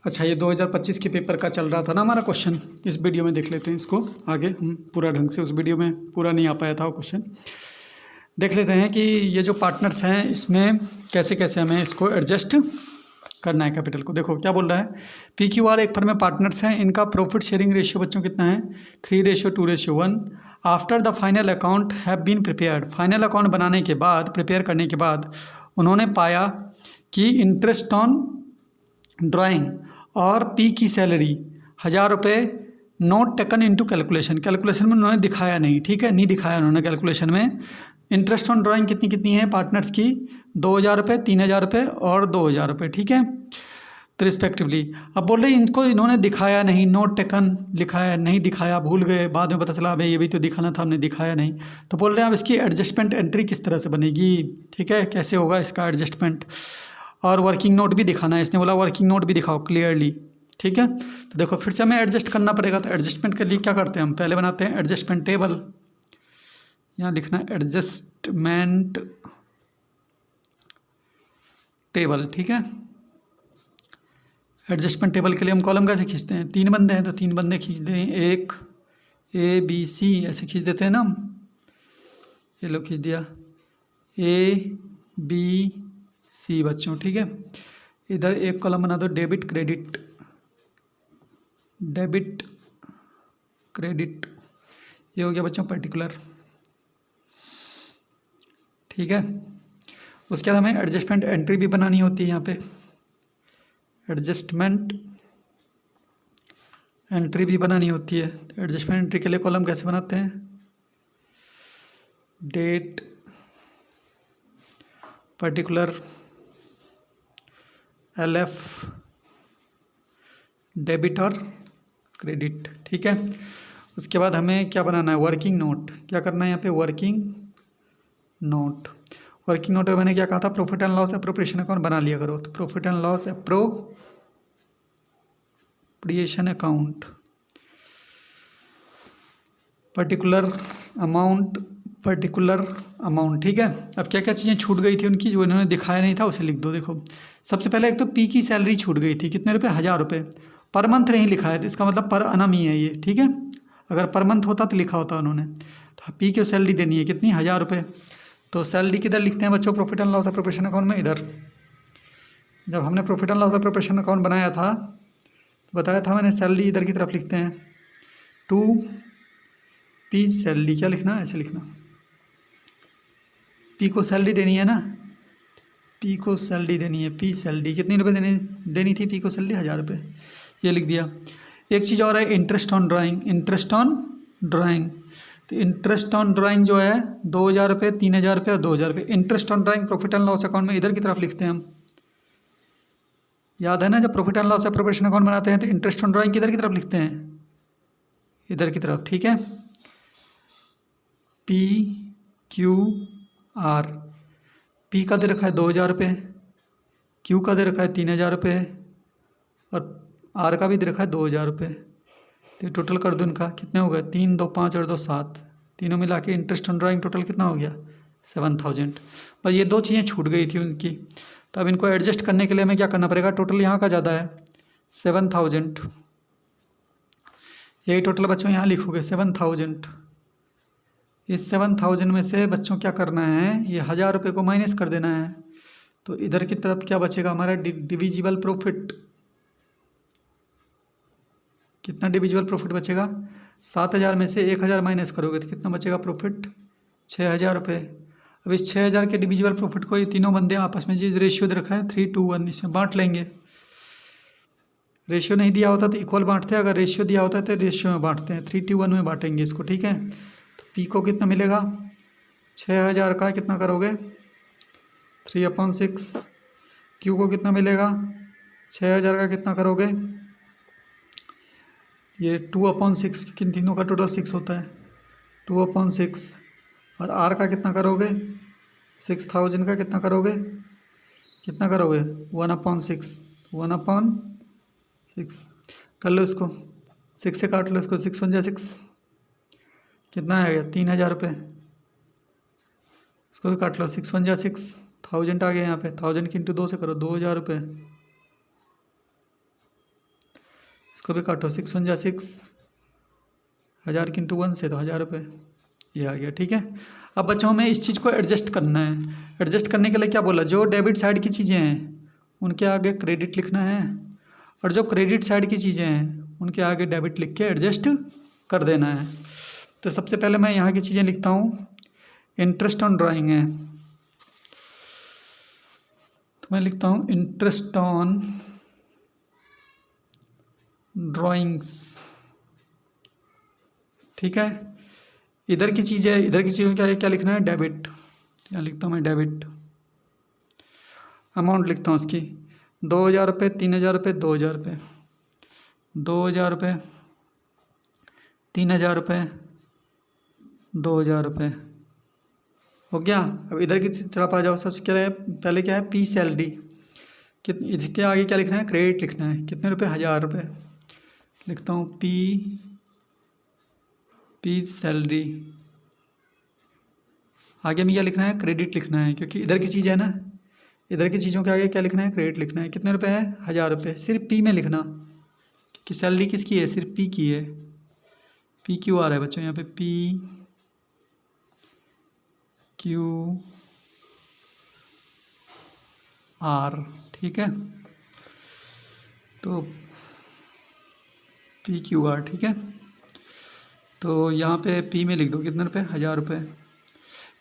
अच्छा, ये 2025 के पेपर का चल रहा था ना हमारा क्वेश्चन, इस वीडियो में देख लेते हैं इसको आगे हम पूरा ढंग से। उस वीडियो में पूरा नहीं आ पाया था वो क्वेश्चन। देख लेते हैं कि ये जो पार्टनर्स हैं इसमें कैसे कैसे हमें इसको एडजस्ट करना है कैपिटल को। देखो क्या बोल रहा है, पी क्यू आर एक फर्म में पार्टनर्स हैं, इनका प्रॉफिट शेयरिंग रेशियो बच्चों कितना है 3:2:1। After the final account have been prepared, final account बनाने के बाद, प्रिपेयर करने के बाद उन्होंने पाया कि इंटरेस्ट ऑन ड्राइंग और पी की सैलरी 1000 रुपये not taken into calculation, calculation में उन्होंने दिखाया नहीं, ठीक है, नहीं दिखाया उन्होंने कैलकुलेशन में। इंटरेस्ट ऑन ड्राइंग कितनी कितनी है पार्टनर्स की, 2000 रुपये, 3000 रुपये और 2000 रुपये, ठीक है, तो रिस्पेक्टिवली। अब बोल रहे इनको इन्होंने दिखाया नहीं, नोट टेकन लिखा है, नहीं दिखाया, भूल गए, बाद में पता चला भाई ये भी तो दिखाना था, हमने दिखाया नहीं। तो बोल रहे हैं अब इसकी एडजस्टमेंट एंट्री किस तरह से बनेगी, ठीक है, कैसे होगा इसका एडजस्टमेंट। और वर्किंग नोट भी दिखाना है, इसने बोला वर्किंग नोट भी दिखाओ क्लियरली, ठीक है। तो देखो फिर से हमें एडजस्ट करना पड़ेगा, तो एडजस्टमेंट के लिए क्या करते हैं हम, पहले बनाते हैं एडजस्टमेंट टेबल। यहाँ लिखना एडजस्टमेंट टेबल, ठीक है। एडजस्टमेंट टेबल के लिए हम कॉलम कैसे खींचते हैं, 3 बंदे हैं तो 3 बंदे खींच दें, एक ए बी सी ऐसे खींच देते हैं ना हम, ये लो खींच दिया ए बी सी बच्चों, ठीक है। इधर एक कॉलम बना दो डेबिट क्रेडिट, डेबिट क्रेडिट, ये हो गया बच्चों पर्टिकुलर, ठीक है। उसके बाद हमें एडजस्टमेंट एंट्री भी बनानी होती है यहाँ पे, एडजस्टमेंट एंट्री भी बनानी होती है। तो एडजस्टमेंट एंट्री के लिए कॉलम कैसे बनाते हैं, डेट पर्टिकुलर LF डेबिट और क्रेडिट, ठीक है। उसके बाद हमें क्या बनाना है, वर्किंग नोट, क्या करना है यहाँ पे वर्किंग नोट। वर्किंग नोट में मैंने क्या कहा था, profit and loss appropriation account बना लिया करो। तो profit and loss appropriation account, particular amount, particular amount, ठीक है। अब क्या क्या चीज़ें छूट गई थी उनकी जो इन्होंने दिखाया नहीं था, उसे लिख दो। देखो सबसे पहले एक तो पी की सैलरी छूट गई थी, कितने रुपए, 1000 रुपये, पर मंथ नहीं लिखा है, तो इसका मतलब पर अनम ही है ये, ठीक है। अगर पर मंथ होता तो लिखा होता उन्होंने। तो पी की सैलरी देनी है कितनी, 1000 रुपये। तो सैलरी किधर लिखते हैं बच्चों, profit and loss appropriation account में, इधर। जब हमने profit and loss appropriation account बनाया था तो बताया था मैंने, सैलरी इधर की तरफ लिखते हैं, टू पी सैलरी, क्या लिखना, ऐसे लिखना, पी को सैलरी देनी है ना, पी को सैलरी देनी है, पी सैलरी कितनी रुपए देनी थी पी को सैलरी, 1000 रुपये, ये लिख दिया। एक चीज़ और है interest on drawing, interest on drawing. तो इंटरेस्ट ऑन ड्राइंग जो है 2000 रुपये, 3000 रुपये और 2000 रुपये। Interest on drawing profit and loss account में इधर की तरफ लिखते हैं हम, याद है ना, जब profit and loss appropriation account बनाते हैं तो इंटरेस्ट ऑन ड्राइंग किधर की तरफ लिखते हैं, इधर की तरफ, ठीक है। पी क्यू आर, पी का दे रखा है 2000 रुपये, क्यू का दे रखा है 3000 रुपये और आर का भी दे रखा है 2000 रुपये। तो टोटल कर दो इनका, कितने हो गए, 3, 2, 5 और 2, 7, तीनों मिला के इंटरेस्ट ऑन ड्राइंग टोटल कितना हो गया, 7000। बस ये 2 चीज़ें छूट गई थी उनकी। तो अब इनको एडजस्ट करने के लिए हमें क्या करना पड़ेगा, टोटल यहाँ का ज़्यादा है 7000, यही टोटल बच्चों यहाँ लिखोगे 7000। इस 7000 में से बच्चों क्या करना है, ये 1000 रुपये को माइनस कर देना है। तो इधर की तरफ क्या बचेगा हमारा, डिविजिबल प्रॉफिट, कितना डिविजिबल प्रॉफिट बचेगा, 7000 में से 1000 माइनस करोगे तो कितना बचेगा प्रॉफिट, 6000 रुपये। अब इस 6000 के डिविजिबल प्रॉफिट को ये तीनों बंदे आपस में जो रेशियो दे रखा है 3:1, इसमें बांट लेंगे। रेशियो नहीं दिया होता तो इक्वल बांटते हैं, अगर रेशियो दिया होता है तो रेशियो में बांटते हैं, 3:1 में बांटेंगे इसको, ठीक है। तो पी को कितना मिलेगा, 6000 का कितना करोगे 3/6, क्यू को कितना मिलेगा 6000 का कितना करोगे, ये 2/6, किन तीनों का टोटल 6 होता है, 2/6। और आर का कितना करोगे, 6000 का कितना करोगे, 1/6, 1/6 कर लो इसको, 6 से काट लो इसको, 6 × 6 कितना आ गया, 3000 रुपये। इसको भी काट लो, 6 × 6 1000 आ गया यहाँ पे, 1000 की × 2 से करो, 2000 रुपये। इसको भी काटो, 6 × 6, 1000 × 1 से तो 1000 रुपये ये आ गया। ठीक है, अब बच्चों हमें इस चीज़ को एडजस्ट करना है। एडजस्ट करने के लिए क्या बोला, जो डेबिट साइड की चीज़ें हैं उनके आगे क्रेडिट लिखना है, और जो क्रेडिट साइड की चीज़ें हैं उनके आगे डेबिट लिख के एडजस्ट कर देना है। तो सबसे पहले मैं यहाँ की चीज़ें लिखता हूँ। इंटरेस्ट ऑन ड्राइंग है तो मैं लिखता हूँ इंटरेस्ट ऑन ड्राइंग्स। ठीक है, इधर की चीज़ है, इधर की चीज़ों क्या क्या लिखना है, डेबिट। यहाँ लिखता हूँ मैं डेबिट। अमाउंट लिखता हूँ उसकी 2000 रुपये, 3000 रुपये, 2000 रुपये, 2000 रुपये, 3000 रुपये, 2000 रुपये हो गया। अब इधर की तरफ आ जाओ। सबसे क्या है, पहले क्या है, पी सैलरी। कितनी, इसके आगे क्या लिखना है, क्रेडिट लिखना है। कितने रुपये, 1000 रुपये। लिखता हूँ पी सैलरी। आगे में क्या लिखना है, क्रेडिट लिखना है, क्योंकि इधर की चीज़ है ना, इधर की चीज़ों के आगे क्या लिखना है, क्रेडिट लिखना है। कितने रुपए है, 1000 रुपये। सिर्फ पी में लिखना, कि सैलरी किसकी है, सिर्फ पी की है। पी क्यू आ रहा है बच्चों यहाँ पे, पी क्यू आर। ठीक है, तो पी क्यू आर। ठीक है, तो यहाँ पे पी में लिख दो कितने रुपए, 1000 रुपये।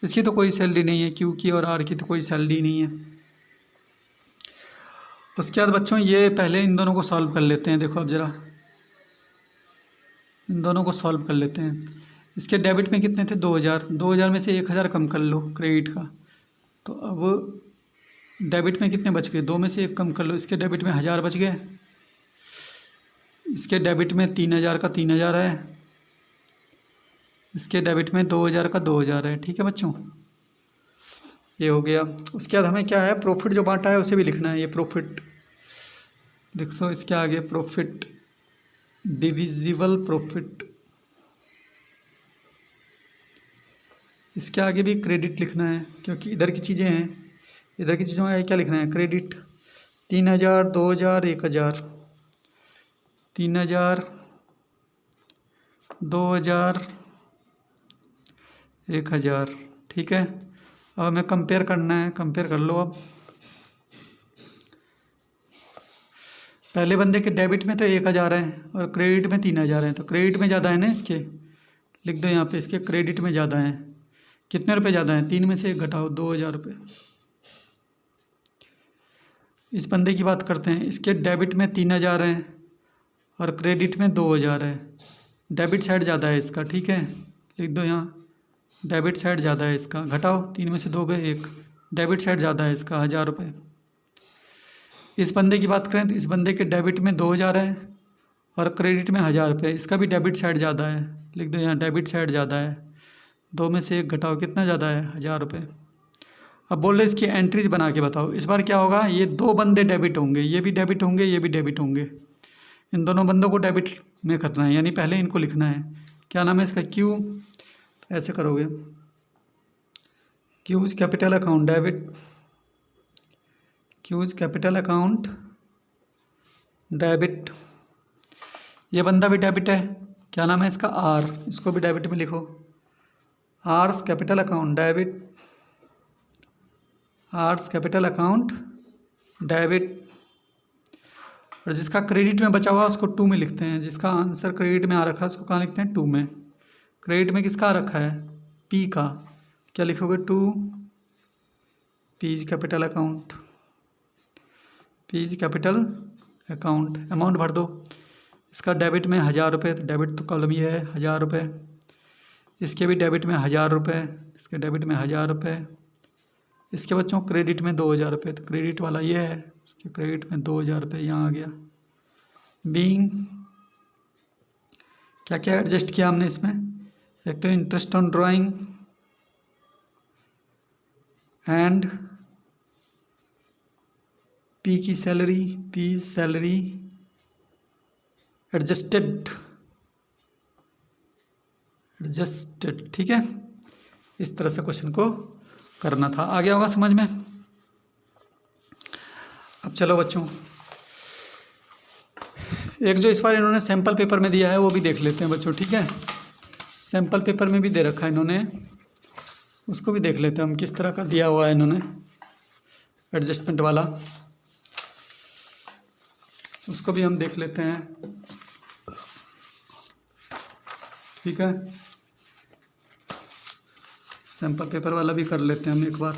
इसकी तो कोई सैलरी नहीं है, क्यू की और आर की तो कोई सैलरी नहीं है। उसके बाद बच्चों ये पहले इन दोनों को सॉल्व कर लेते हैं। देखो अब ज़रा इन दोनों को सॉल्व कर लेते हैं। इसके डेबिट में कितने थे, 2000। 2000 में से 1000 कम कर लो क्रेडिट का, तो अब डेबिट में कितने बच गए, 2 में से 1 कम कर लो। इसके डेबिट में 1000 बच गए। इसके डेबिट में 3000 का 3000 है। इसके डेबिट में 2000 का 2000 है। ठीक है बच्चों, ये हो गया। उसके बाद हमें क्या है, प्रॉफिट जो बांटा है उसे भी लिखना है। ये प्रॉफिट लिख दो, इसके आगे प्रॉफिट, डिविजिबल प्रॉफिट। इसके आगे भी क्रेडिट लिखना है, क्योंकि इधर की चीज़ें हैं, इधर की चीज़ों में क्या लिखना है, क्रेडिट। 3000, 2000, 1000, 3000, 2000, 1000। ठीक है, अब हमें कंपेयर करना है, कंपेयर कर लो। अब पहले बंदे के डेबिट में तो 1000 है और क्रेडिट में 3000 है, तो क्रेडिट में ज़्यादा है ना, इसके लिख दो यहाँ पे, इसके क्रेडिट में ज़्यादा है। कितने रुपए ज़्यादा हैं, 3 में से 1 घटाओ, 2000 रुपये। इस बंदे की बात करते हैं, इसके डेबिट में 3000 है और क्रेडिट में 2000 है। डेबिट साइड ज़्यादा है इसका। ठीक है, लिख दो यहाँ, डेबिट साइड ज़्यादा है इसका। घटाओ, 3 में से 2 गए 1। डेबिट साइड ज़्यादा है इसका, 1000 रुपये। इस बंदे की बात करें तो इस बंदे के डेबिट में 2000 है और क्रेडिट में 1000 रुपये। इसका भी डेबिट साइड ज़्यादा है, लिख दो यहाँ, डेबिट साइड ज़्यादा है। 2 में से 1 घटाओ, कितना ज़्यादा है, 1000 रुपये। अब बोल रहे इसकी एंट्रीज बना के बताओ। इस बार क्या होगा, ये 2 बंदे डेबिट होंगे, ये भी डेबिट होंगे, ये भी डेबिट होंगे। इन दोनों बंदों को डेबिट में करना है, यानी पहले इनको लिखना है। क्या नाम है इसका, क्यू। तो ऐसे करोगे, cues capital account debit, cues capital account debit. ये बंदा भी डेबिट है, क्या नाम है इसका, आर। इसको भी डेबिट में लिखो, R's capital account debit, R's capital account debit. और जिसका क्रेडिट में बचा हुआ उसको 2 में लिखते हैं। जिसका आंसर क्रेडिट में आ रखा है उसको कहाँ लिखते हैं, 2 में। क्रेडिट में किसका आ रखा है, पी का। क्या लिखोगे, 2 P's capital account, P's capital account. Amount भर दो। इसका डेबिट में 1000 रुपये, तो डेबिट तो कॉलम ये है, 1000 रुपये। इसके भी डेबिट में 1000 रुपये, इसके डेबिट में 1000 रुपये। इसके बच्चों क्रेडिट में 2000 रुपये, तो क्रेडिट वाला ये है, इसके क्रेडिट में 2000 रुपये यहाँ आ गया। बीइंग क्या क्या एडजस्ट किया हमने इसमें, एक तो interest on drawing and P की salary, P salary adjusted, adjusted. ठीक है, इस तरह से क्वेश्चन को करना था। आ गया होगा समझ में। अब चलो बच्चों, एक जो इस बार इन्होंने सैम्पल पेपर में दिया है वो भी देख लेते हैं बच्चों, ठीक है। सैम्पल पेपर में भी दे रखा है इन्होंने, उसको भी देख लेते हैं हम, किस तरह का दिया हुआ है इन्होंने एडजस्टमेंट वाला, उसको भी हम देख लेते हैं, ठीक है। सैम्पल पेपर वाला भी कर लेते हैं हम एक बार।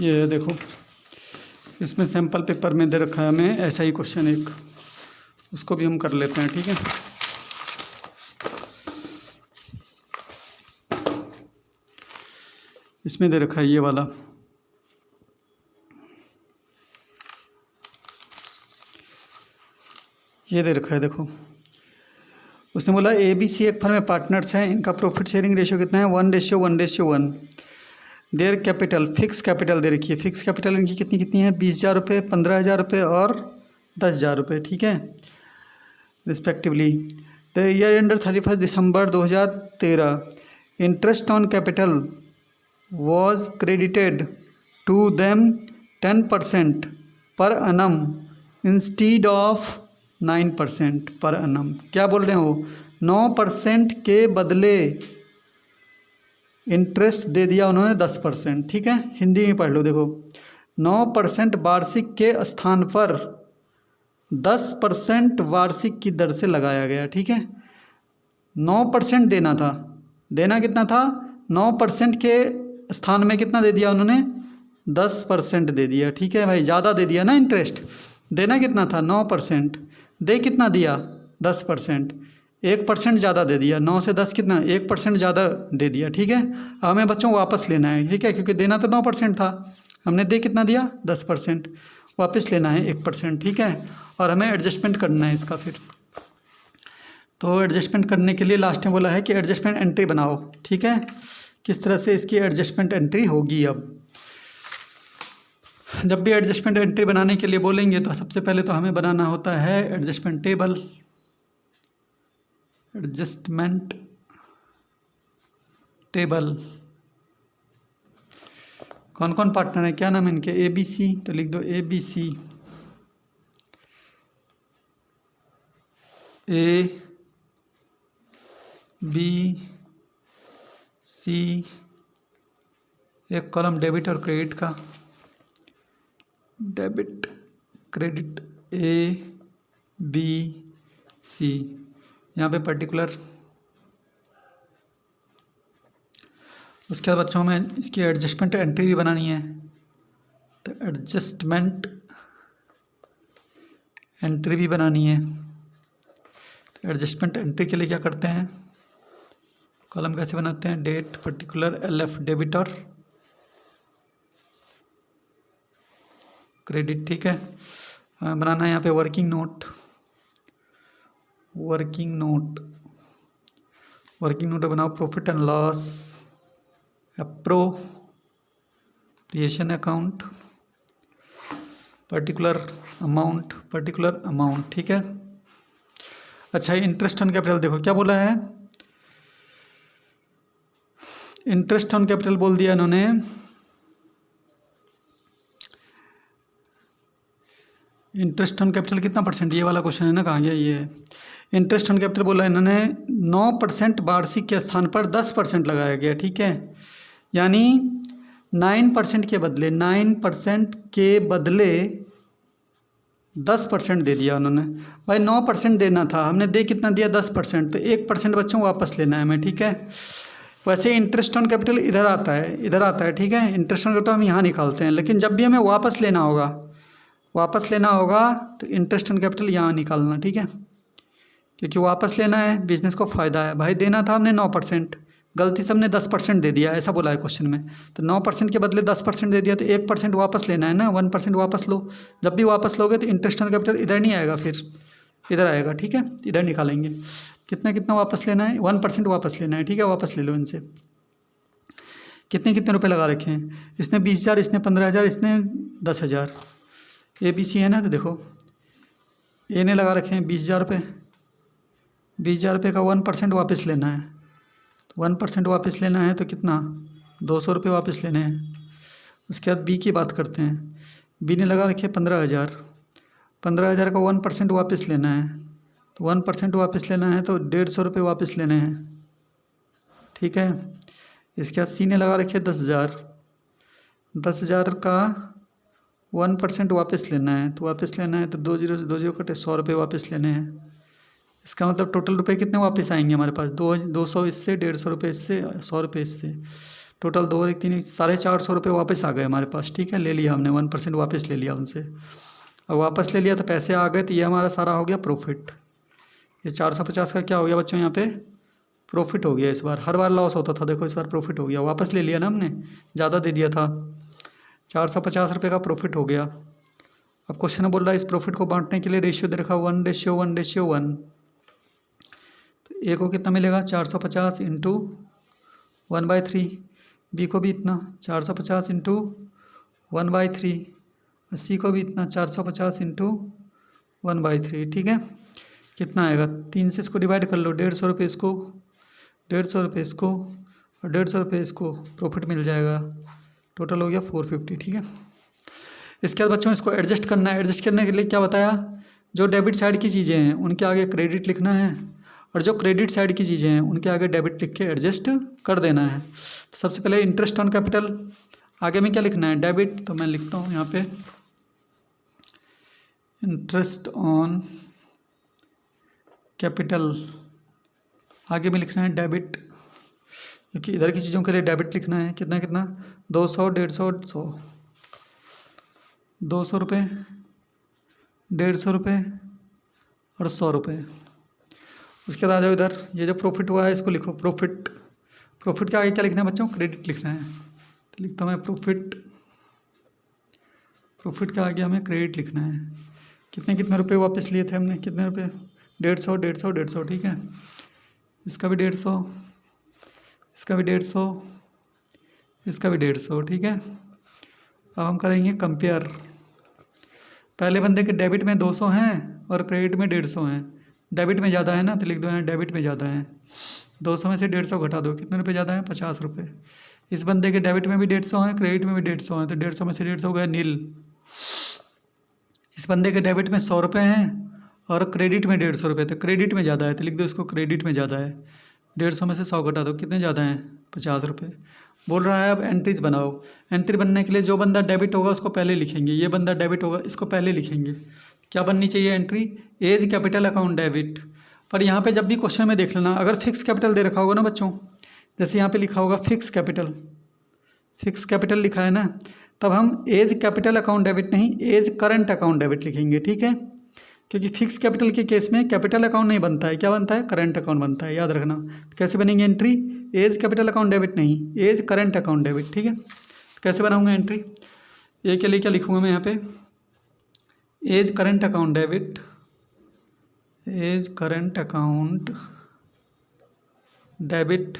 ये देखो, इसमें सैम्पल पेपर में दे रखा है हमें ऐसा ही क्वेश्चन एक, उसको भी हम कर लेते हैं, ठीक है। इसमें दे रखा है ये वाला, ये दे रखा है देखो। उसने बोला ABC एक फर्म में पार्टनर्स हैं, इनका प्रॉफिट शेयरिंग रेशियो कितना है 1:1:1। देयर कैपिटल, फिक्स कैपिटल दे रखी है, फिक्स कैपिटल इनकी कितनी कितनी है 20,000 रुपये, 15,000 रुपये और 10,000 रुपये, ठीक है, respectively. The year ended 31 December 2013, interest on capital was credited to them 10% per annum instead of 9% पर annum। क्या बोल रहे हो, 9% के बदले इंटरेस्ट दे दिया उन्होंने 10%, ठीक है। हिंदी में पढ़ लो, देखो 9% वार्षिक के स्थान पर 10% वार्षिक की दर से लगाया गया, ठीक है। 9% देना था, देना कितना था 9% के स्थान में कितना दे दिया उन्होंने 10% दे दिया, ठीक है भाई, ज़्यादा दे दिया ना इंटरेस्ट। देना कितना था 9%, दे कितना दिया 10%, 1% ज़्यादा दे दिया, 9 से 10 कितना 1% ज़्यादा दे दिया, ठीक है। हमें बच्चों वापस लेना है, ठीक है, क्योंकि देना तो 9% था, हमने दे कितना दिया 10%, वापस लेना है 1%, ठीक है। और हमें एडजस्टमेंट करना है इसका फिर। तो एडजस्टमेंट करने के लिए लास्ट में बोला है कि एडजस्टमेंट एंट्री बनाओ, ठीक है। किस तरह से इसकी एडजस्टमेंट एंट्री होगी। अब जब भी एडजस्टमेंट एंट्री बनाने के लिए बोलेंगे तो सबसे पहले तो हमें बनाना होता है एडजस्टमेंट टेबल। एडजस्टमेंट टेबल, कौन कौन पार्टनर है, क्या नाम है इनके, ABC, तो लिख दो ABC, ABC, एक कॉलम डेबिट और क्रेडिट का, डेबिट क्रेडिट ABC, यहाँ पे पर्टिकुलर। उसके बाद बच्चों में इसकी एडजस्टमेंट एंट्री भी बनानी है, तो एडजस्टमेंट एंट्री भी बनानी है। तो एडजस्टमेंट एंट्री के लिए क्या करते हैं, कॉलम कैसे बनाते हैं, डेट पर्टिकुलर LF डेबिट और क्रेडिट, ठीक है। हमें बनाना है यहाँ पे working note, working note, working note बनाओ profit and loss, appropriation account, particular amount, particular amount, ठीक है। अच्छा, इंटरेस्ट ऑन कैपिटल देखो क्या बोला है, इंटरेस्ट ऑन कैपिटल बोल दिया इन्होंने, इंटरेस्ट ऑन कैपिटल कितना परसेंट, ये वाला क्वेश्चन है ना, कहाँ गया ये, इंटरेस्ट ऑन कैपिटल बोला इन्होंने 9% वार्षिक के स्थान पर 10% लगाया गया, ठीक है। यानी 9% के बदले 9% के बदले 10% दे दिया उन्होंने। भाई 9% देना था, हमने दे कितना दिया 10%, तो 1% बच्चों वापस लेना है हमें, ठीक है। वैसे इंटरेस्ट ऑन कैपिटल इधर आता है, इधर आता है, ठीक है। इंटरेस्ट ऑन कैपिटल हम यहाँ निकालते हैं, लेकिन जब भी हमें वापस लेना होगा, वापस लेना होगा तो इंटरेस्ट ऑन कैपिटल यहाँ निकालना, ठीक है, क्योंकि वापस लेना है, बिजनेस को फ़ायदा है। भाई देना था हमने 9%, गलती से हमने 10% दे दिया, ऐसा बोला है क्वेश्चन में, तो 9% के बदले 10% दे दिया, तो 1% वापस लेना है ना, 1% वापस लो। जब भी वापस लोगे तो इंटरेस्ट ऑन कैपिटल इधर नहीं आएगा, फिर इधर आएगा, ठीक है, इधर निकालेंगे। कितना कितना वापस लेना है, 1% वापस लेना है, ठीक है, वापस ले लो इनसे। कितने कितने रुपए लगा रखे हैं, इसने 20,000, इसने 15,000, इसने 10,000, ABC है ना, तो देखो ए ने लगा रखे हैं 20,000 रुपये, 20,000 रुपये का 1% वापस लेना है, तो 1% वापस लेना है तो कितना, 200 रुपये वापस लेने हैं। उसके बाद बी की बात करते हैं। बी ने लगा रखे 15,000, 15,000 का 1% वापस लेना है, तो 1% वापस लेना है तो 150 रुपये वापस लेने हैं, ठीक है। इसके बाद सी ने लगा रखे 10,000, 10,000 का 1% वापस लेना है, तो वापस लेना है तो 20 से 20 कटे 100 रुपये वापस लेने हैं। इसका मतलब टोटल रुपए कितने वापस आएंगे हमारे पास, 200 इससे, 150 रुपये इससे, 100 रुपये इससे, टोटल 2 और 3 450 रुपये वापस आ गए हमारे पास, ठीक है। ले लिया हमने 1% वापस ले लिया उनसे। अब वापस ले लिया तो पैसे आ गए, तो ये हमारा सारा हो गया प्रॉफिट। ये 450 का क्या हो गया बच्चों, यहाँ पे प्रॉफिट हो गया। इस बार हर बार लॉस होता था, देखो इस बार प्रॉफिट हो गया, वापस ले लिया ना हमने, ज़्यादा दे दिया था, 450 रुपये का प्रॉफिट हो गया। अब क्वेश्चन बोल रहा है इस प्रॉफिट को बांटने के लिए रेशियो दे रखा 1:1:1। तो ए को कितना मिलेगा, 450 इंटू 1/3, बी को भी इतना 450 इंटू 1/3, सी को भी इतना 450 इंटू 1/3, ठीक है। कितना आएगा, 3 से इसको डिवाइड कर लो, 150 रुपये इसको, 150 रुपये इसको और 150 रुपये इसको, प्रॉफिट मिल जाएगा। टोटल हो गया 450, ठीक है। इसके बाद बच्चों इसको एडजस्ट करना है। एडजस्ट करने के लिए क्या बताया, जो डेबिट साइड की चीज़ें हैं उनके आगे क्रेडिट लिखना है, और जो क्रेडिट साइड की चीज़ें हैं उनके आगे डेबिट लिख के एडजस्ट कर देना है। तो सबसे पहले इंटरेस्ट ऑन कैपिटल, आगे में क्या लिखना है, डेबिट, तो मैं लिखता हूँ यहाँ पे इंटरेस्ट ऑन कैपिटल, आगे में लिखना है डेबिट, क्योंकि इधर की चीज़ों के लिए डेबिट लिखना है। कितना कितना, 200, 150, 100, 200 रुपये, 150 रुपये और 100 रुपये। उसके बाद आ जाओ इधर, ये जो प्रॉफिट हुआ है इसको लिखो प्रॉफिट। प्रॉफिट के आगे क्या लिखना है बच्चों, क्रेडिट लिखना है, तो लिखता हूँ मैं प्रॉफिट। प्रॉफिट के आगे हमें क्रेडिट लिखना है। कितने कितने रुपए वापस लिए थे हमने, कितने रुपए, 150, 150, 150, ठीक है। इसका भी 150, इसका भी 150, इसका भी 150, ठीक है। अब हम करेंगे कंपेयर। पहले बंदे के डेबिट में 200 हैं और क्रेडिट में 150 हैं। डेबिट में ज़्यादा है ना, तो लिख दो यहाँ डेबिट में ज़्यादा है। 200 में से 150 घटा दो, कितने रुपए ज़्यादा है, 50 रुपये। इस बंदे के डेबिट में भी 150 है, क्रेडिट में भी 150 है, तो 150 में से 150 हो गया नील। इस बंदे के डेबिट में 100 रुपये हैं और क्रेडिट में 150 रुपये, तो क्रेडिट में ज़्यादा है, तो लिख दो इसको क्रेडिट में ज़्यादा है। 150 में से 100 घटा दो, कितने ज़्यादा हैं, 50 रुपये। बोल रहा है अब एंट्रीज बनाओ। एंट्री बनने के लिए जो बंदा डेबिट होगा उसको पहले लिखेंगे, ये बंदा डेबिट होगा इसको पहले लिखेंगे। क्या बननी चाहिए entry, as capital account debit. पर यहाँ पे जब भी क्वेश्चन में देख लेना, अगर फिक्स कैपिटल दे रखा होगा ना बच्चों, जैसे यहाँ पे लिखा होगा फिक्स कैपिटल, फिक्स कैपिटल लिखा है ना, तब हम एज कैपिटल अकाउंट डेबिट नहीं, एज करंट अकाउंट डेबिट लिखेंगे, ठीक है। क्योंकि फिक्स कैपिटल के केस में कैपिटल अकाउंट नहीं बनता है, क्या बनता है, करंट अकाउंट बनता है, याद रखना। कैसे बनेंगे entry, as capital account debit नहीं, एज करंट अकाउंट डेबिट, ठीक है। कैसे बनाऊंगा एंट्री, ए के लिए क्या लिखूंगा मैं यहाँ पे, as current account debit, as current account debit.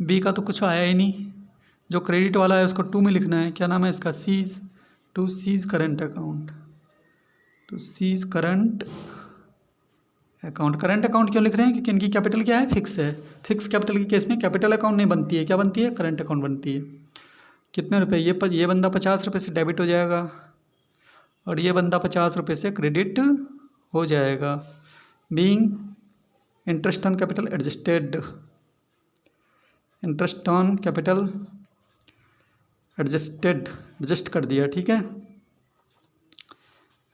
B का तो कुछ आया ही नहीं, जो क्रेडिट वाला है उसको 2 में लिखना है, क्या नाम है इसका, C's, to C's current account, to C's current account. Current account क्यों लिख रहे हैं, क्योंकि इनकी कैपिटल क्या है, फिक्स है। फिक्स कैपिटल के केस में कैपिटल अकाउंट नहीं बनती है, क्या बनती है, करंट अकाउंट बनती है। कितने रुपए, ये बंदा 50 रुपये से डेबिट हो जाएगा और ये बंदा 50 रुपये से क्रेडिट हो जाएगा। Being interest on capital adjusted, interest on capital adjusted, adjust कर दिया, ठीक है,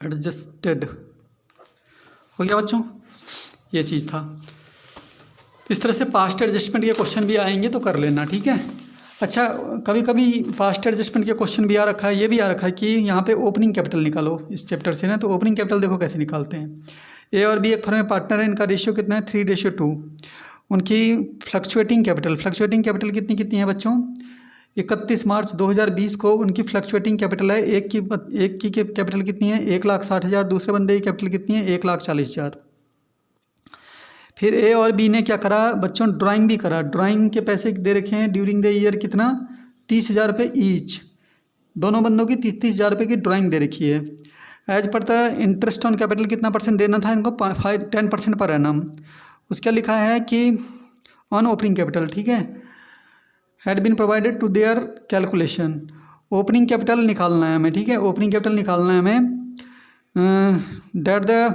एडजस्टेड हो गया बच्चों, ये चीज़ था। इस तरह से पास्ट एडजस्टमेंट के क्वेश्चन भी आएंगे तो कर लेना, ठीक है। अच्छा, कभी कभी पास्ट एडजस्टमेंट के क्वेश्चन भी आ रखा है, ये भी आ रखा है कि यहाँ पे ओपनिंग कैपिटल निकालो इस चैप्टर से ना, तो ओपनिंग कैपिटल देखो कैसे निकालते हैं। ए और बी एक फर्म में पार्टनर है, इनका रेशियो कितना है, 3:2। उनकी फ्लक्चुएटिंग कैपिटल कितनी कितनी है बच्चों, 31 मार्च 2020 को उनकी फ्लक्चुएटिंग कैपिटल है, एक की कैपिटल कितनी है, 1,60,000, दूसरे बंदे की कैपिटल कितनी है, 1,40,000। फिर ए और बी ने क्या करा बच्चों, ड्राइंग भी करा। ड्राइंग के पैसे दे रखे हैं ड्यूरिंग द ईयर, कितना, 30,000 रुपये ईच। दोनों बंदों की 30,000 रुपये की ड्राइंग दे रखी है। As per the interest on capital कितना % देना था इनको, 10% पर एनम। उसका लिखा है कि ऑन ओपनिंग कैपिटल, ठीक है, had been provided to their calculation. Opening capital निकालना है हमें, ठीक है, ओपनिंग कैपिटल निकालना है हमें। डेट द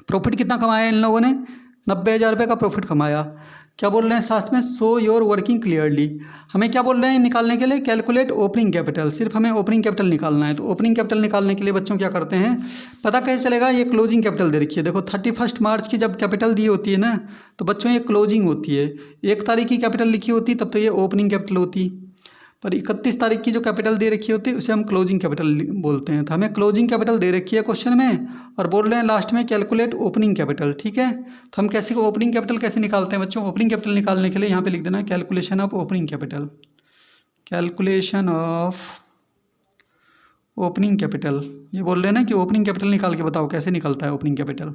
प्रॉफिट कितना कमाया इन लोगों ने, 90,000 रुपये का प्रॉफिट कमाया। क्या बोल रहे हैं साथ में, सो योर वर्किंग क्लियरली। हमें क्या बोल रहे हैं निकालने के लिए, कैलकुलेट ओपनिंग कैपिटल, सिर्फ हमें ओपनिंग कैपिटल निकालना है। तो ओपनिंग कैपिटल निकालने के लिए बच्चों क्या करते हैं, पता कैसे चलेगा, ये क्लोजिंग कैपिटल दे रखी है। देखो 31 मार्च की जब कैपिटल दी होती है ना, तो बच्चों ये क्लोजिंग होती है। 1 तारीख की कैपिटल लिखी होती तब तो ये ओपनिंग कैपिटल होती, पर 31 तारीख की जो कैपिटल दे रखी होती है उसे हम क्लोजिंग कैपिटल बोलते हैं। तो हमें क्लोजिंग कैपिटल दे रखी है क्वेश्चन में, और बोल रहे हैं लास्ट में कैलकुलेट ओपनिंग कैपिटल, ठीक है। तो हम कैसे ओपनिंग कैपिटल कैसे निकालते हैं बच्चों, ओपनिंग कैपिटल निकालने के लिए यहाँ पे लिख देना calculation of opening capital, calculation of opening capital. ये बोल रहे हैं ना कि ओपनिंग कैपिटल निकाल के बताओ कैसे निकलता है ओपनिंग कैपिटल,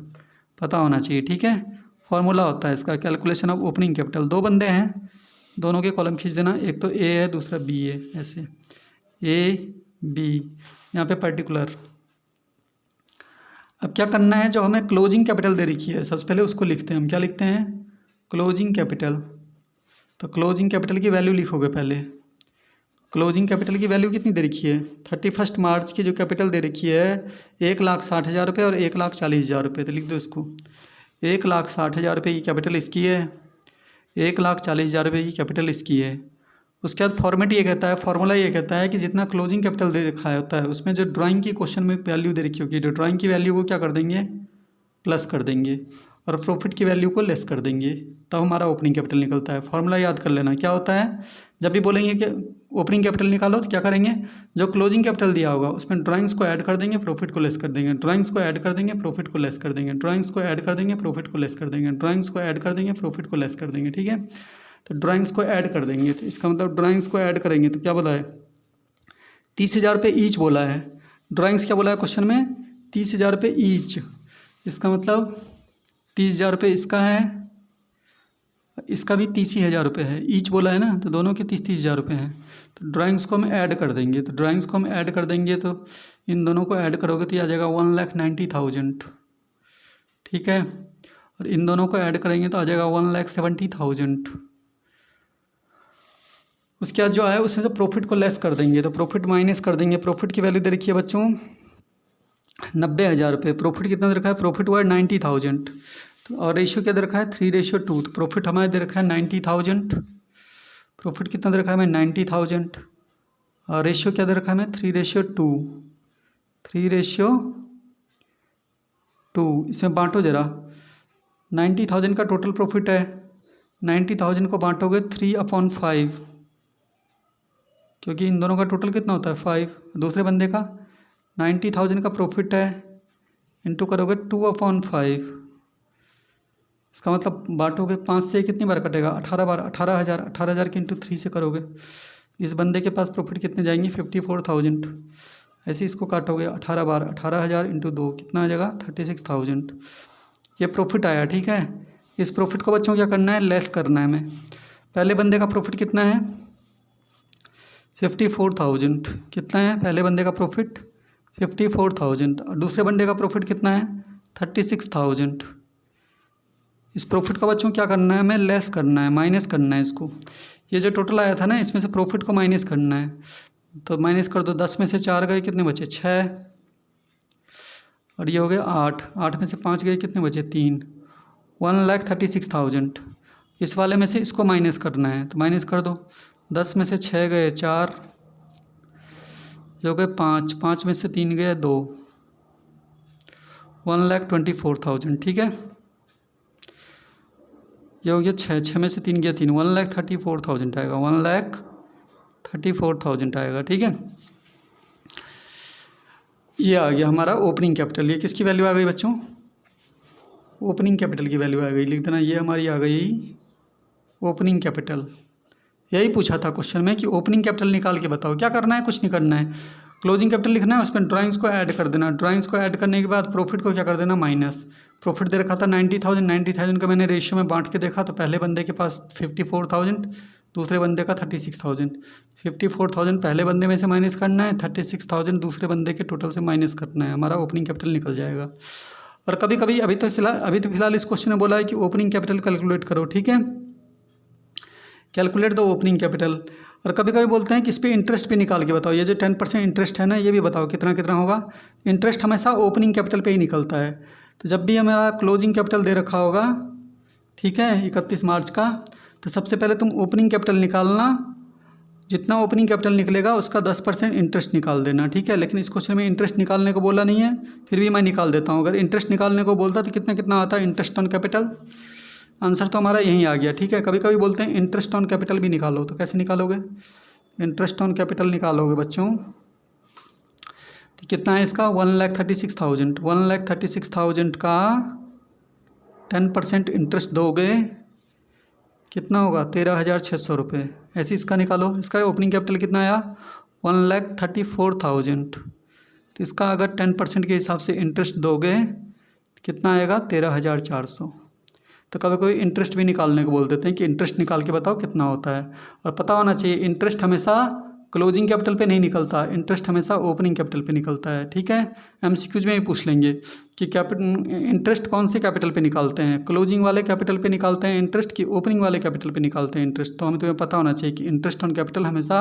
पता होना चाहिए, ठीक है। फॉर्मूला होता है इसका कैलकुलेशन ऑफ ओपनिंग कैपिटल। 2 बंदे हैं, दोनों के कॉलम खींच देना, एक तो ए है दूसरा बी है, ऐसे ए बी, यहाँ पे पर्टिकुलर। अब क्या करना है, जो हमें क्लोजिंग कैपिटल दे रखी है सबसे पहले उसको लिखते हैं हम। क्या लिखते हैं, क्लोजिंग कैपिटल। तो क्लोजिंग कैपिटल की वैल्यू लिखोगे पहले। क्लोजिंग कैपिटल की वैल्यू कितनी दे रखी है, 31 मार्च की जो कैपिटल दे रखी है 1,60,000 रुपये और 1,40,000 रुपये। तो लिख दो इसको, 1,60,000 रुपये की कैपिटल इसकी है, 1,40,000 रुपये की कैपिटल इसकी है। उसके बाद फॉर्मेट ये कहता है, फार्मूला ये कहता है कि जितना क्लोजिंग कैपिटल दे रखा होता है उसमें जो ड्राइंग की क्वेश्चन में वैल्यू दे रखी होगी, तो ड्राइंग की वैल्यू को क्या कर देंगे, प्लस कर देंगे, और प्रॉफिट की वैल्यू को लेस कर देंगे, तब हमारा ओपनिंग कैपिटल निकलता है। फार्मूला याद कर लेना, क्या होता है, जब भी बोलेंगे कि ओपनिंग कैपिटल निकालो तो क्या करेंगे, जो क्लोजिंग कैपिटल दिया होगा उसमें ड्राइंग्स को ऐड कर देंगे, प्रॉफिट को लेस कर देंगे, ड्राइंग्स को ऐड कर देंगे, प्रॉफिट को लेस कर देंगे, ड्राइंग्स को ऐड कर देंगे, प्रॉफिट को लेस कर देंगे, ड्राइंग्स को ऐड कर देंगे, प्रॉफिट को लेस कर देंगे, ठीक है। तो ड्राइंग्स को ऐड कर देंगे, तो इसका मतलब ड्राइंग्स को ऐड करेंगे तो क्या बोला है, 30,000 रुपये ईच बोला है। ड्राइंग्स क्या बोला है क्वेश्चन में, 30,000 रुपये ईच। इसका मतलब 30,000 रुपये इसका है, इसका भी 30,000 रुपये है, ईच बोला है ना, तो दोनों के 30,000 रुपये हैं। तो ड्राइंग्स को हम ऐड कर देंगे, तो ड्राइंग्स को हम ऐड कर देंगे तो इन दोनों को ऐड करोगे तो आ जाएगा 1,90,000, ठीक है। और इन दोनों को ऐड करेंगे तो आ जाएगा 1,70,000। उसके बाद जो आया उसमें से प्रॉफिट को लेस कर देंगे, तो प्रॉफिट माइनस कर देंगे। प्रॉफिट की वैल्यू दे रखी है बच्चों 90,000 रुपये, प्रॉफिट कितना दे रखा है, प्रॉफिट हुआ है 90,000, तो और रेशियो क्या दे रखा है 3:2। तो प्रॉफिट हमारे दे रखा है 90,000, प्रॉफिट कितना दे रखा है हमें 90,000, और रेशियो क्या दे रखा है हमें 3:2, 3:2। इसमें बांटो ज़रा, 90,000 का टोटल प्रॉफिट है, 90,000 को बांटोगे 3/5, क्योंकि इन दोनों का टोटल कितना होता है 5। दूसरे बंदे का 90,000 का प्रॉफिट है, इंटू करोगे 2/5। इसका मतलब बांटोगे 5 से कितनी बार कटेगा, 18 बार, 18,000, 18,000 के इंटू 3 से करोगे। इस बंदे के पास प्रॉफिट कितने जाएंगे 54,000। ऐसे इसको काटोगे 18 बार, 18,000 इंटू 2 कितना आ जाएगा 36,000। ये प्रॉफिट आया, ठीक है। इस प्रॉफिट को बच्चों क्या करना है, लेस करना है हमें। पहले बंदे का प्रॉफिट कितना है 54,000, कितना है पहले बंदे का प्रॉफिट 54,000, और दूसरे बंदे का प्रॉफिट कितना है 36,000। इस प्रॉफिट का बच्चों क्या करना है, हमें लेस करना है, माइनस करना है इसको। ये जो टोटल आया था ना इसमें से प्रॉफिट को माइनस करना है, तो माइनस कर दो, 10 में से 4 गए कितने बचे 6, और ये हो गए 8, 8 में से 5 गए कितने बचे 3, 1,36,000। इस वाले में से इसको माइनस करना है, तो माइनस कर दो, 10 में से 6 गए 4, ये हो गए 5, 5 में से 3 गए 2, 1,24,000, ठीक है। ये हो गया 6, 6 में से 3 गया 3, 1,34,000 आएगा, 1,34,000 आएगा, ठीक है। ये आ गया हमारा ओपनिंग कैपिटल। ये किसकी वैल्यू आ गई बच्चों, ओपनिंग कैपिटल की वैल्यू आ गई, लिख देना ये हमारी आ गई ओपनिंग कैपिटल। यही पूछा था क्वेश्चन में कि ओपनिंग कैपिटल निकाल के बताओ। क्या करना है, कुछ नहीं करना है, क्लोजिंग कैपिटल लिखना है, उसमें ड्राइंग्स को ऐड कर देना, ड्राइंग्स को ऐड करने के बाद प्रॉफिट को क्या कर देना माइनस। प्रॉफिट दे रखा था 90,000, 90,000 का मैंने रेशियो में बांट के देखा तो पहले बंदे के पास 54,000, दूसरे बंदे का 36,000। 54,000 पहले बंदे में से माइनस करना है, 36,000 दूसरे बंदे के टोटल से माइनस करना है, हमारा ओपनिंग कैपिटल निकल जाएगा। और कभी कभी अभी तो फिलहाल इस क्वेश्चन में बोला है कि ओपनिंग कैपिटल कैलकुलेट करो, ठीक है, कैलकुलेट द ओपनिंग कैपिटल। और कभी कभी बोलते हैं कि इस पर इंटरेस्ट भी निकाल के बताओ, ये जो 10% इंटरेस्ट है ना, ये भी बताओ कितना कितना होगा। इंटरेस्ट हमेशा ओपनिंग कैपिटल पे ही निकलता है। तो जब भी हमारा क्लोजिंग कैपिटल दे रखा होगा, ठीक है, 31 मार्च का, तो सबसे पहले तुम ओपनिंग कैपिटल निकालना, जितना ओपनिंग कैपिटल निकलेगा उसका 10% इंटरेस्ट निकाल देना, ठीक है। लेकिन इस क्वेश्चन में इंटरेस्ट निकालने को बोला नहीं है, फिर भी मैं निकाल देता हूँ। अगर इंटरेस्ट निकालने को बोलता तो कितना कितना आता है इंटरेस्ट ऑन कैपिटल, आंसर तो हमारा यहीं आ गया, ठीक है। कभी कभी बोलते हैं इंटरेस्ट ऑन कैपिटल भी निकालो, तो कैसे निकालोगे, इंटरेस्ट ऑन कैपिटल निकालोगे बच्चों, तो कितना है इसका 1,36,000, 1,36,000 का 10% इंटरेस्ट दोगे, कितना होगा 13,600 रुपये। ऐसे इसका निकालो, इसका ओपनिंग कैपिटल कितना आया 1,34,000, तो इसका अगर 10% के हिसाब से इंटरेस्ट दोगे कितना आएगा 13,400। तो कभी कोई इंटरेस्ट भी निकालने को बोल देते हैं कि इंटरेस्ट निकाल के बताओ कितना होता है। और पता होना चाहिए इंटरेस्ट हमेशा क्लोजिंग कैपिटल पे नहीं निकलता, इंटरेस्ट हमेशा ओपनिंग कैपिटल पे निकलता है, ठीक है। एमसीक्यूज में भी पूछ लेंगे कि इंटरेस्ट कौन से कैपिटल पे निकालते हैं, क्लोजिंग वाले कैपिटल पे निकालते हैं इंटरेस्ट की ओपनिंग वाले कैपिटल पे निकालते हैं इंटरेस्ट। तो हमें तुम्हें पता होना चाहिए कि इंटरेस्ट ऑन कैपिटल हमेशा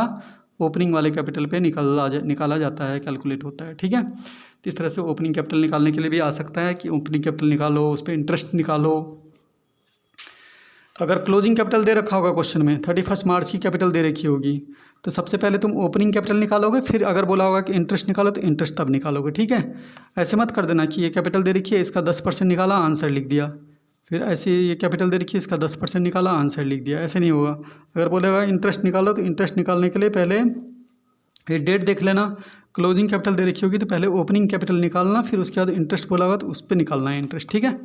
ओपनिंग वाले कैपिटल पे निकाला जाता है, कैलकुलेट होता है, ठीक है। तो इस तरह से ओपनिंग कैपिटल निकालने के लिए भी आ सकता है कि ओपनिंग कैपिटल निकालो, उस पर इंटरेस्ट निकालो। तो अगर क्लोजिंग कैपिटल दे रखा होगा क्वेश्चन में 31 मार्च की कैपिटल दे रखी होगी, तो सबसे पहले तुम ओपनिंग कैपिटल निकालोगे, फिर अगर बोला होगा कि इंटरेस्ट निकालो तो इंटरेस्ट तब निकालोगे, ठीक है। ऐसे मत कर देना कि ये कैपिटल दे रखी है इसका 10% निकाला आंसर लिख दिया, फिर ऐसे ये कैपिटल दे रखी है इसका 10% निकाला आंसर लिख दिया, ऐसे नहीं होगा। अगर बोलेगा इंटरेस्ट निकालो तो इंटरेस्ट निकालने के लिए पहले ये डेट देख लेना, क्लोजिंग कैपिटल दे रखी होगी तो पहले ओपनिंग कैपिटल निकालना, फिर उसके बाद इंटरेस्ट बोला होगा तो उस पर निकालना है इंटरेस्ट, ठीक है।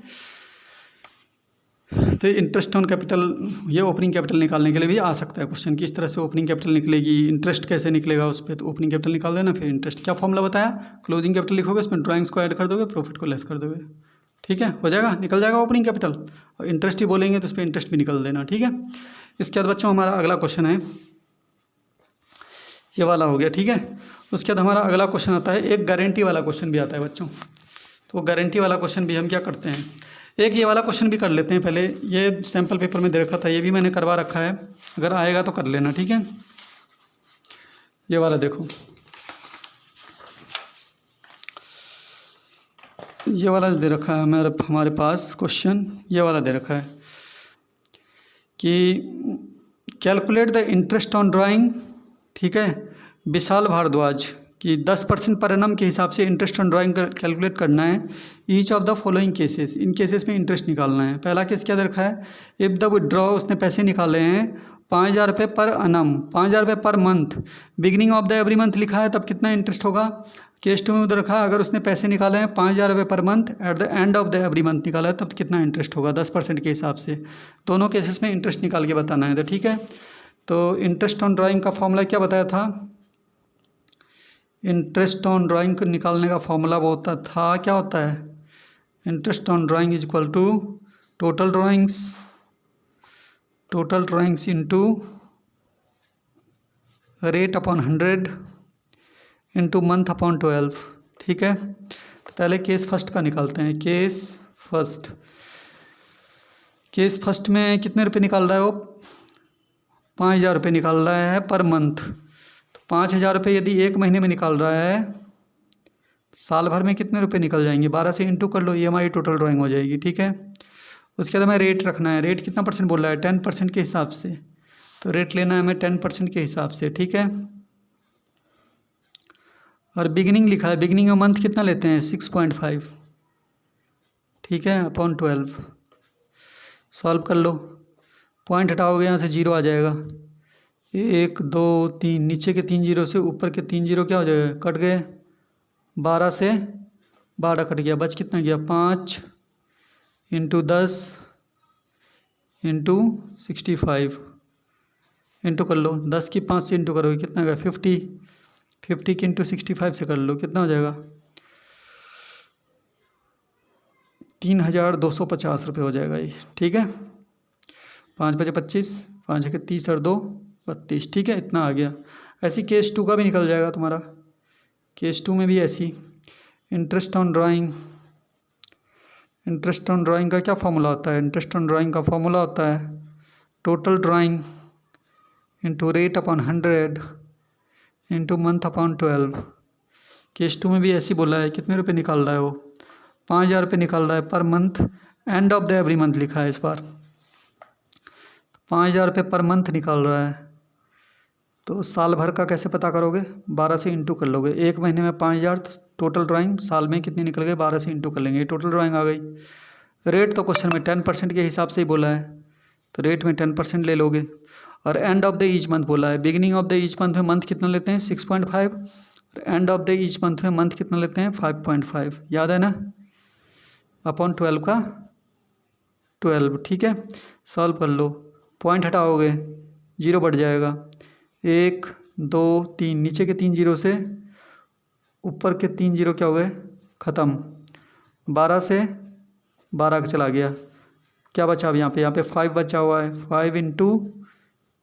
तो इंटरेस्ट ऑन कैपिटल ये ओपनिंग कैपिटल निकालने के लिए भी आ सकता है क्वेश्चन कि इस तरह से ओपनिंग कैपिटल निकलेगी, इंटरेस्ट कैसे निकलेगा उस पर। तो ओपनिंग कैपिटल निकाल देना, फिर इंटरेस्ट क्या फॉर्मूला बताया, क्लोजिंग कैपिटल लिखोगे, उसमें ड्राइंग्स को ऐड कर दोगे, प्रॉफिट को लेस कर दोगे, ठीक है, हो जाएगा, निकल जाएगा ओपनिंग कैपिटल। और इंटरेस्ट ही बोलेंगे तो उस पर इंटरेस्ट भी निकल देना, ठीक है। इसके बाद बच्चों हमारा अगला क्वेश्चन है, ये वाला हो गया, ठीक है। उसके बाद हमारा अगला क्वेश्चन आता है, एक गारंटी वाला क्वेश्चन भी आता है बच्चों। तो गारंटी वाला क्वेश्चन भी हम क्या करते हैं, एक ये वाला क्वेश्चन भी कर लेते हैं पहले, ये सैम्पल पेपर में दे रखा था, ये भी मैंने करवा रखा है, अगर आएगा तो कर लेना, ठीक है। ये वाला देखो, ये वाला दे रखा है हमारे पास क्वेश्चन, ये वाला दे रखा है कि calculate the interest on drawing, ठीक है, विशाल भारद्वाज, कि 10% पर एनम के हिसाब से इंटरेस्ट ऑन ड्राइंग कैलकुलेट करना है। Each of the following cases, in cases में इंटरेस्ट निकालना है। पहला केस क्या दे रखा है, इफ़ द विड्रॉ, उसने पैसे निकाले हैं 5,000 रुपये पर एनम, 5,000 रुपये per month, beginning of the every month लिखा है, तब कितना इंटरेस्ट होगा। केस 2 में उधर रखा है, अगर उसने पैसे निकाले हैं 5,000 रुपये per month, at the end of the every month निकाला है, तब कितना इंटरेस्ट होगा 10% के हिसाब से। दोनों केसेस में इंटरेस्ट निकाल के बताना है, तो ठीक है। तो इंटरेस्ट ऑन ड्राइंग का फॉर्मूला क्या बताया था, इंटरेस्ट ऑन ड्राइंग को निकालने का फॉर्मूला वो होता था, क्या होता है, interest on drawing is equal to total drawings into rate upon 100 into month upon 12, ठीक है। तो पहले केस फर्स्ट का निकालते हैं, केस फर्स्ट में कितने रुपए निकाल रहा है वो, 5,000 रुपये निकाल रहा है पर मंथ। 5,000 रुपये यदि एक महीने में निकाल रहा है, साल भर में कितने रुपए निकल जाएंगे, 12 से इंटू कर लो, ये हमारी टोटल ड्राइंग हो जाएगी, ठीक है। उसके बाद हमें रेट रखना है, रेट कितना % बोल रहा है, 10% के हिसाब से, तो रेट लेना है हमें 10% के हिसाब से, ठीक है। और बिगिनिंग लिखा है, बिगिनिंग में मंथ कितना लेते हैं 6.5, ठीक है, अपॉन 12, सॉल्व कर लो, पॉइंट हटाओगे यहाँ से 0 आ जाएगा, 1 2 3, नीचे के 3 जीरो से ऊपर के 3 जीरो क्या हो जाएगा, कट गए, 12 से 12 कट गया, बच कितना गया 5 इंटू 10 इंटू 65, इंटू कर लो, 10 की 5 से इंटू करोगे कितना गया 50 की इंटू 65 से कर लो, कितना हो जाएगा 3,250 रुपये हो जाएगा ये, ठीक है। 5 बचे 25, 5 के 30 और 2 32, ठीक है, इतना आ गया। ऐसी केस 2 का भी निकल जाएगा तुम्हारा, केस 2 में भी ऐसी interest on drawing interest on drawing का क्या फॉर्मूला होता है? इंटरेस्ट ऑन ड्राइंग का फॉर्मूला होता है total drawing into rate upon 100 into month upon 12। Case 2 में भी ऐसे बोला है। कितने रुपए निकाल रहा है वो? 5,000 रुपये निकाल रहा है per month. End of the every month लिखा है इस बार। 5,000 रुपये पर मंथ निकाल रहा है। तो साल भर का कैसे पता करोगे? 12 से इंटू कर लोगे। एक महीने में 5,000, टोटल ड्राइंग साल में कितनी निकल गई? 12 से इंटू कर लेंगे, टोटल ड्राइंग आ गई। रेट तो क्वेश्चन में 10% के हिसाब से ही बोला है, तो रेट में 10% ले लोगे। और end of the each month बोला है। Beginning of the each month में मंथ कितना लेते हैं? 6.5। और end of the each month में मंथ कितना लेते हैं? 5.5। याद है ना? अपॉन 12 का 12। ठीक है, सॉल्व कर लो। पॉइंट हटाओगे, 0 बढ़ जाएगा। 1 2 3, नीचे के 3 जीरो से ऊपर के 3 जीरो क्या हो गए? ख़त्म। 12 से 12 चला गया। क्या बचा अब यहाँ पे? यहाँ पे 5 बचा हुआ है। 5 इंटू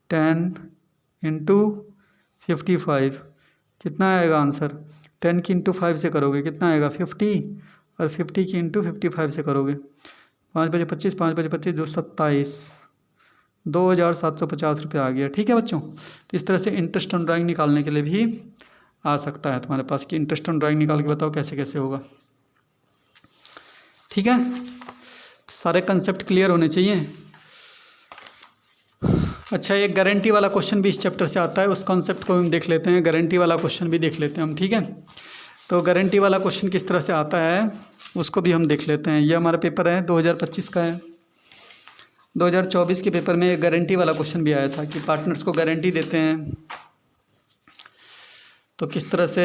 10 इंटू 55 कितना आएगा आंसर? 10 की इंटू 5 से करोगे कितना आएगा? 50। और 50 की इंटू 55 से करोगे 5 बजे 25, 5 बजे 25, 2 27, 2,750 रुपये आ गया। ठीक है बच्चों, तो इस तरह से इंटरेस्ट ऑन ड्राइंग निकालने के लिए भी आ सकता है तुम्हारे पास कि इंटरेस्ट ऑन ड्राइंग निकाल के बताओ कैसे कैसे होगा। ठीक है, सारे कंसेप्ट क्लियर होने चाहिए। अच्छा, एक गारंटी वाला क्वेश्चन भी इस चैप्टर से आता है, उस कॉन्सेप्ट को हम देख लेते हैं। गारंटी वाला क्वेश्चन भी देख लेते हैं हम। ठीक है, तो गारंटी वाला क्वेश्चन किस तरह से आता है उसको भी हम देख लेते हैं। ये हमारा पेपर है 2025 का है। 2024 के पेपर में एक गारंटी वाला क्वेश्चन भी आया था कि पार्टनर्स को गारंटी देते हैं तो किस तरह से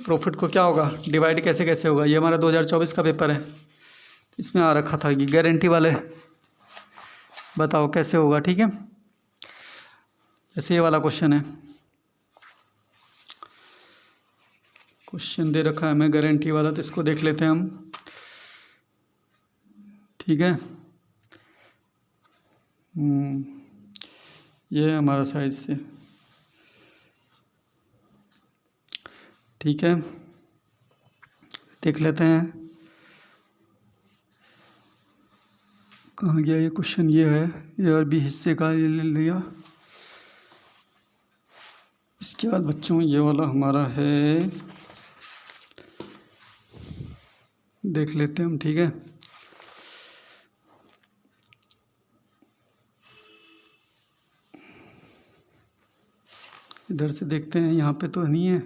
प्रॉफिट को क्या होगा, डिवाइड कैसे कैसे होगा। ये हमारा 2024 का पेपर है, इसमें आ रखा था कि गारंटी वाले बताओ कैसे होगा। ठीक है, जैसे ये वाला क्वेश्चन है, क्वेश्चन दे रखा है हमें गारंटी वाला, तो इसको देख लेते हैं हम। ठीक है, ये हमारा साइज से। ठीक है, देख लेते हैं कहाँ गया ये क्वेश्चन। ये है, ये अरबी हिस्से का ये ले लिया। इसके बाद बच्चों ये वाला हमारा है, देख लेते हैं हम। ठीक है, इधर से देखते हैं, यहाँ पे तो नहीं है।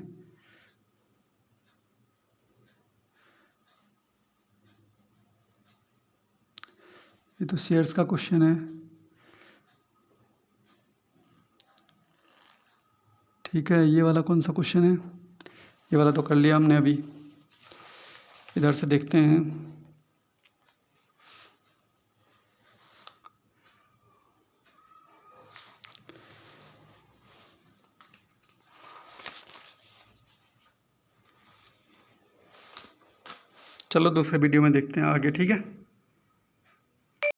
ये तो शेयर्स का क्वेश्चन है। ठीक है, ये वाला कौन सा क्वेश्चन है? ये वाला तो कर लिया हमने अभी। इधर से देखते हैं, चलो दूसरे वीडियो में देखते हैं आगे। ठीक है।